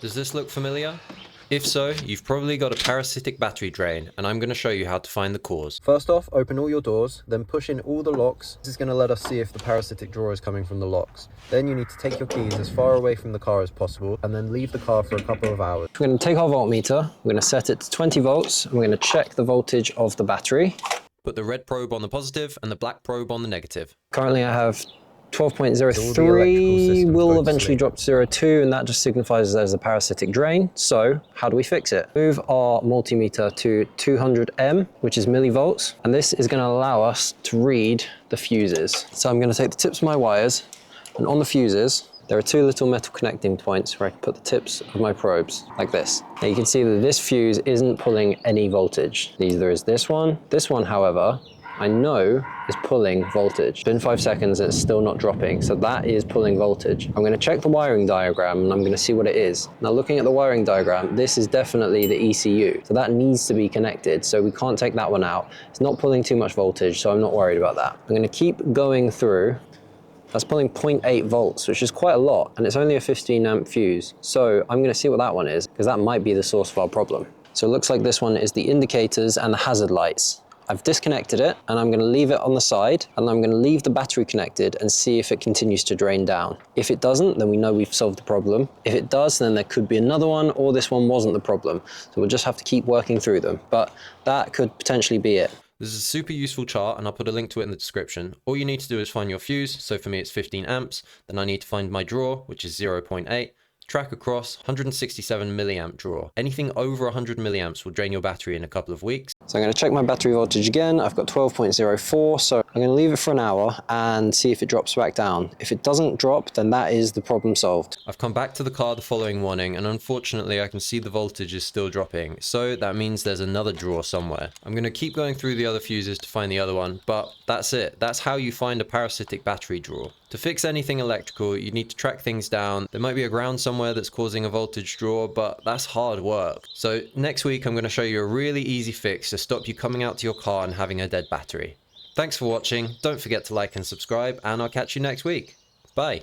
Does this look familiar? If so, you've probably got a parasitic battery drain, and I'm going to show you how to find the cause. First off, open all your doors, then push in all the locks. This is going to let us see if the parasitic drawer is coming from the locks. Then you need to take your keys as far away from the car as possible, and then leave the car for a couple of hours. We're going to take our voltmeter, we're going to set it to 20 volts, and we're going to check the voltage of the battery. Put the red probe on the positive and the black probe on the negative. Currently I have 12.03, will eventually drop to 0.2, and that just signifies there's a parasitic drain. So how do we fix it? Move our multimeter to 200 which is millivolts, and this is going to allow us to read the fuses. So I'm going to take the tips of my wires, and on the fuses there are two little metal connecting points where I can put the tips of my probes, like this. Now you can see that this fuse isn't pulling any voltage. Neither is this one. This one, however, I know is pulling voltage. It's been 5 seconds and it's still not dropping, so that is pulling voltage. I'm going to check the wiring diagram and I'm going to see what it is. Now looking at the wiring diagram, this is definitely the ECU, so that needs to be connected, so we can't take that one out. It's not pulling too much voltage, so I'm not worried about that. I'm going to keep going through. That's pulling 0.8 volts, which is quite a lot, and it's only a 15 amp fuse. So I'm going to see what that one is, because that might be the source of our problem. So it looks like this one is the indicators and the hazard lights. I've disconnected it, and I'm going to leave it on the side, and I'm going to leave the battery connected and see if it continues to drain down. If it doesn't, then we know we've solved the problem. If it does, then there could be another one, or this one wasn't the problem. So we'll just have to keep working through them, but that could potentially be it. This is a super useful chart, and I'll put a link to it in the description. All you need to do is find your fuse. So for me it's 15 amps. Then I need to find my draw, which is 0.8. Track across 167 milliamp draw. Anything over 100 milliamps will drain your battery in a couple of weeks. So I'm going to check my battery voltage again. I've got 12.04, so I'm going to leave it for an hour and see if it drops back down. If it doesn't drop, then that is the problem solved. I've come back to the car the following morning, and unfortunately I can see the voltage is still dropping, so that means there's another draw somewhere. I'm going to keep going through the other fuses to find the other one, but that's it. That's how you find a parasitic battery draw. To fix anything electrical, you need to track things down. There might be a ground somewhere that's causing a voltage draw, but that's hard work. So next week I'm going to show you a really easy fix to stop you coming out to your car and having a dead battery. Thanks for watching. Don't forget to like and subscribe, and I'll catch you next week. Bye.